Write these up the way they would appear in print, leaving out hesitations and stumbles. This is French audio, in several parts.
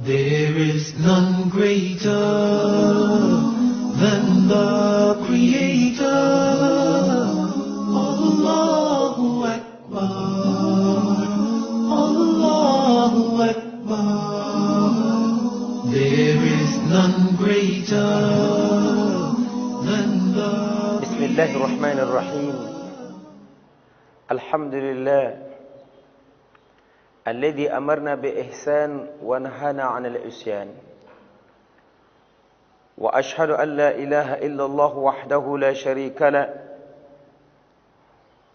There is none greater than the Creator. Allahu Akbar, Allahu Akbar. There is none greater than the بسم الله الرحمن الرحيم. الحمد لله الذي أمرنا بإحسان ونهانا عن العصيان، وأشهد أن لا إله إلا الله وحده لا شريك له،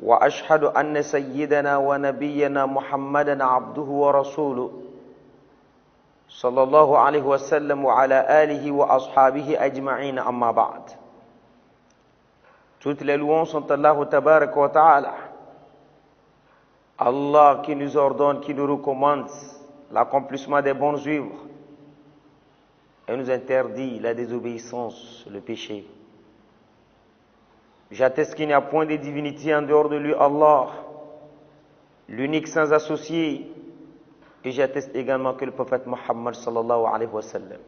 وأشهد أن سيدنا ونبينا محمدا عبده ورسوله صلى الله عليه وسلم وعلى آله وأصحابه أجمعين. أما بعد. Toutes les louanges sont Allah Tabarak wa Ta'ala, Allah qui nous ordonne, qui nous recommande l'accomplissement des bons œuvres et nous interdit la désobéissance, le péché. J'atteste qu'il n'y a point de divinité en dehors de lui, Allah, l'unique sans associé, et j'atteste également que le prophète Muhammad sallallahu alayhi wa sallam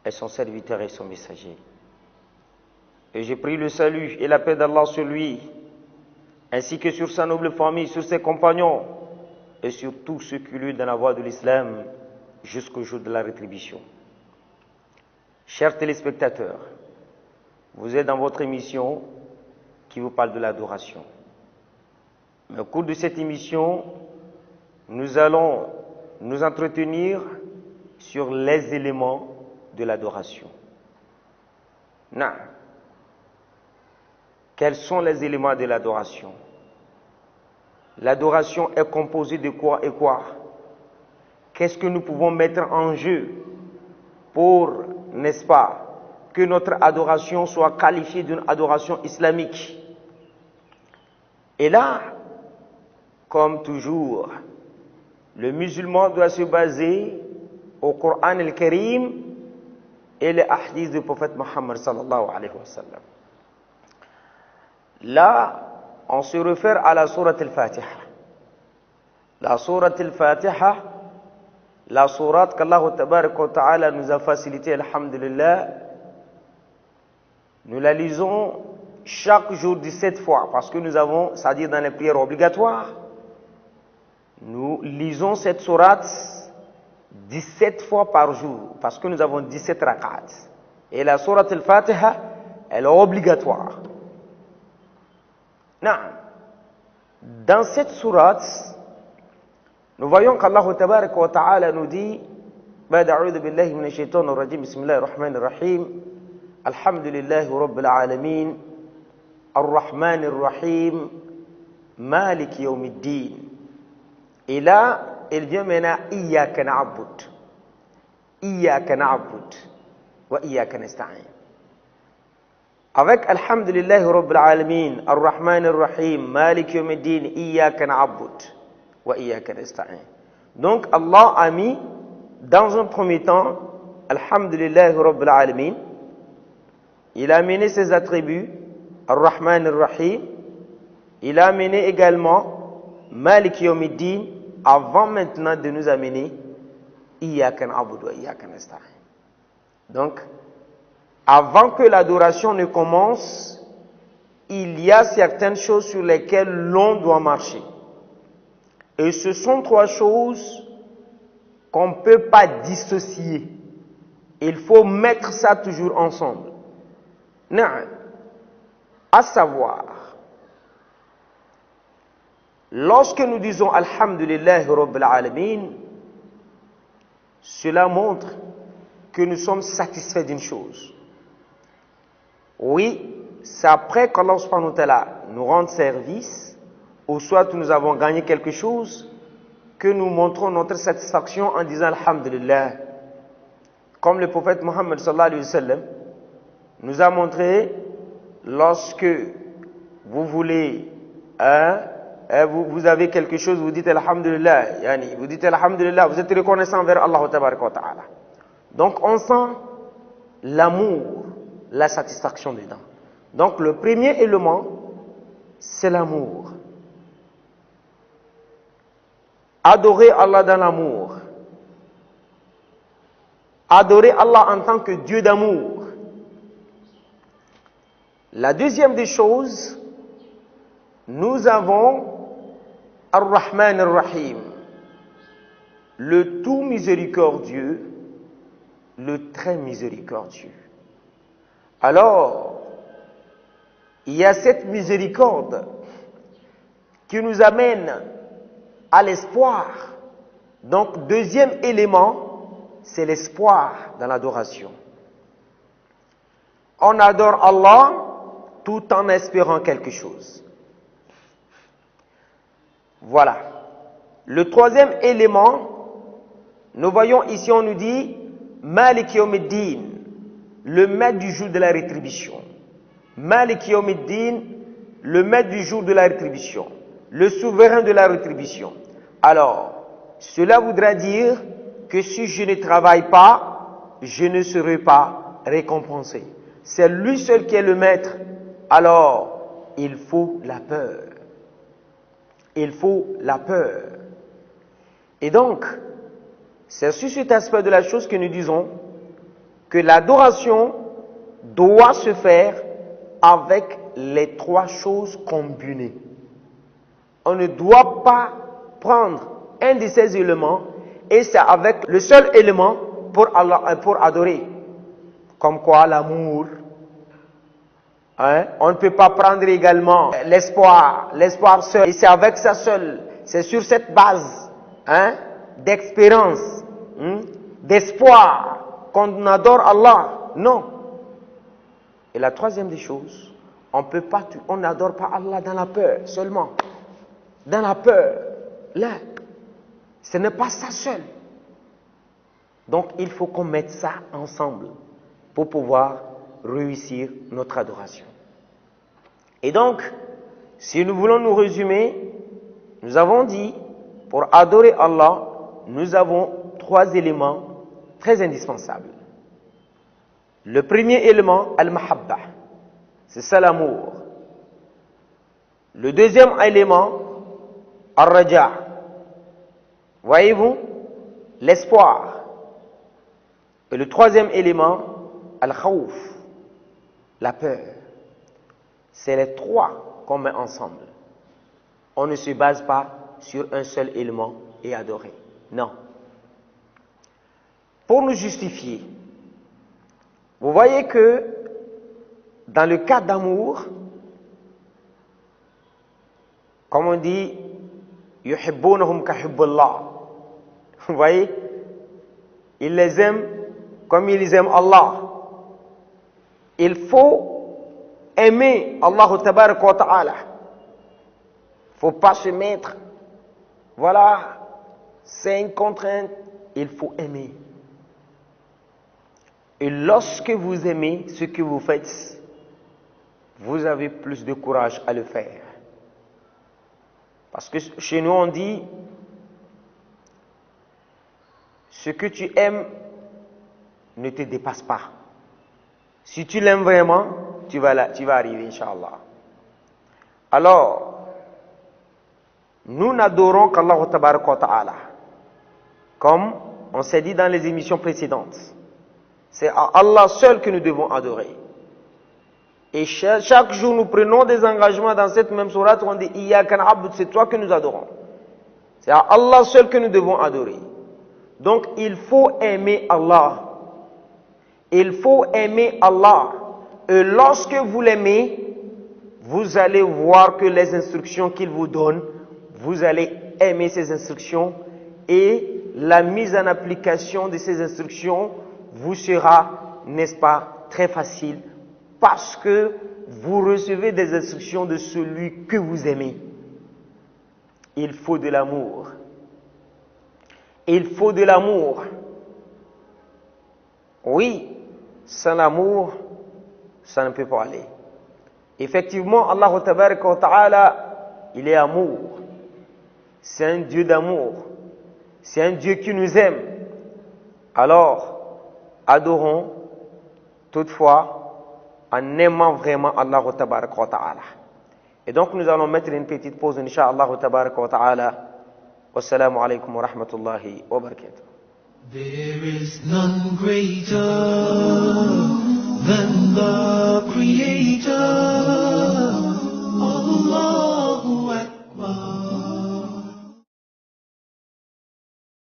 est son serviteur et son messager. Et j'ai pris le salut et la paix d'Allah sur lui, ainsi que sur sa noble famille, sur ses compagnons, et sur tous ceux qui luttent dans la voie de l'islam jusqu'au jour de la rétribution. Chers téléspectateurs, vous êtes dans votre émission qui vous parle de l'adoration. Mais au cours de cette émission, nous allons nous entretenir sur les éléments de l'adoration. Quels sont les éléments de l'adoration? L'adoration est composée de quoi et quoi? Qu'est-ce que nous pouvons mettre en jeu pour, n'est-ce pas, que notre adoration soit qualifiée d'une adoration islamique? Et là, comme toujours, le musulman doit se baser au Coran al-Karim et les hadiths du prophète Muhammad sallallahu alayhi wa sallam. Là, on se réfère à la sourate al-Fatiha. La sourate al-Fatiha, la sourate qu'Allah Tabarak wa Ta'ala nous a facilité, alhamdulillah, nous la lisons chaque jour 17 fois, parce que nous avons, c'est-à-dire dans les prières obligatoires, nous lisons cette sourate 17 fois par jour, parce que nous avons 17 rak'at. Et la sourate al-Fatiha, elle est obligatoire. Dans cette sourate, nous voyons qu'Allah Tabarak wa Ta'ala nous dit بعد أعوذ بالله من الشيطان الرجيم بسم الله الرحمن الرحيم الحمد لله رب العالمين الرحمن الرحيم مالك يوم الدين. Et là, il vient maintenant إياك نعبد إياك نعبد وإياك نستعين. Avec Alhamdulillahi Rabbil Alamin, Ar-Rahman Ar-Rahim, Malik Yawmiddin, Iyyaka na'bud wa Iyyaka nasta'in. Donc Allah a mis dans un premier temps Alhamdulillahi Rabbil Alamin. Il a amené ses attributs Ar-Rahman Ar-Rahim. Il a amené également Malik Yawmiddin avant maintenant de nous amener Iyyaka na'bud wa Iyyaka nasta'in. Donc avant que l'adoration ne commence, il y a certaines choses sur lesquelles l'on doit marcher. Et ce sont trois choses qu'on ne peut pas dissocier. Il faut mettre ça toujours ensemble. À savoir, lorsque nous disons Alhamdulillah Rabbil Alamin, cela montre que nous sommes satisfaits d'une chose. Oui, c'est après qu'Allah subhanahu wa ta'ala nous rende service, ou soit nous avons gagné quelque chose, que nous montrons notre satisfaction en disant Alhamdulillah. Comme le prophète Muhammad sallallahu alayhi wa sallam nous a montré, lorsque vous voulez, vous avez quelque chose, vous dites Alhamdulillah, vous dites Alhamdulillah, vous êtes reconnaissant vers Allah tabaraka wa ta'ala. Donc on sent l'amour, la satisfaction dedans. Donc le premier élément, c'est l'amour. Adorer Allah dans l'amour. Adorer Allah en tant que Dieu d'amour. La deuxième des choses, nous avons Ar-Rahman Ar-Rahim, le tout miséricordieux, le très miséricordieux. Alors, il y a cette miséricorde qui nous amène à l'espoir. Donc, deuxième élément, c'est l'espoir dans l'adoration. On adore Allah tout en espérant quelque chose. Voilà. Le troisième élément, nous voyons ici, on nous dit Malik Yawmiddin, le maître du jour de la rétribution. Malik Yawmiddin, le maître du jour de la rétribution, le souverain de la rétribution. Alors, cela voudra dire que si je ne travaille pas, je ne serai pas récompensé. C'est lui seul qui est le maître. Alors, il faut la peur. Il faut la peur. Et donc, c'est sur cet aspect de la chose que nous disons que l'adoration doit se faire avec les trois choses combinées. On ne doit pas prendre un de ces éléments et c'est avec le seul élément pour adorer. Comme quoi l'amour. On ne peut pas prendre également l'espoir seul. Et c'est avec ça seul. C'est sur cette base d'expérience, d'espoir qu'on adore Allah. Non. Et la troisième des choses, on n'adore pas Allah dans la peur seulement. Dans la peur. Là. Ce n'est pas ça seul. Donc il faut qu'on mette ça ensemble pour pouvoir réussir notre adoration. Et donc, si nous voulons nous résumer, nous avons dit, pour adorer Allah, nous avons trois éléments très indispensables. Le premier élément, al-mahabba, c'est ça l'amour. Le deuxième élément, al-raja, voyez-vous, l'espoir. Et le troisième élément, al-khawf, la peur. C'est les trois qu'on met ensemble. On ne se base pas sur un seul élément et adorer. Non. Pour nous justifier, vous voyez que dans le cas d'amour, comme on dit, yuhibbunahum ka hubbillah. Vous voyez, ils les aiment comme ils aiment Allah. Il faut aimer Allah tabaraka wa ta'ala. Il ne faut pas se mettre, voilà, c'est une contrainte, il faut aimer. Et lorsque vous aimez ce que vous faites, vous avez plus de courage à le faire. Parce que chez nous on dit, ce que tu aimes ne te dépasse pas. Si tu l'aimes vraiment, tu vas arriver, Inch'Allah. Alors, nous n'adorons qu'Allah tabaraka wa ta'ala. Comme on s'est dit dans les émissions précédentes. C'est à Allah seul que nous devons adorer. Et chaque jour, nous prenons des engagements dans cette même sourate où on dit Iyyaka na'budu, c'est toi que nous adorons. C'est à Allah seul que nous devons adorer. Donc, il faut aimer Allah. Il faut aimer Allah. Et lorsque vous l'aimez, vous allez voir que les instructions qu'il vous donne, vous allez aimer ces instructions et la mise en application de ces instructions vous sera, n'est-ce pas, très facile parce que vous recevez des instructions de celui que vous aimez. Il faut de l'amour. Il faut de l'amour. Oui, sans l'amour, ça ne peut pas aller. Effectivement, Allah tabaraka wa ta'ala, il est amour. C'est un Dieu d'amour. C'est un Dieu qui nous aime. Alors, adorons toutefois en aimant vraiment Allah tabaraka wa ta'ala. Et donc nous allons mettre une petite pause, Inch'Allah tabaraka wa ta'ala. Wassalamu alaikum wa rahmatullahi wa barakatuh. There is none greater than the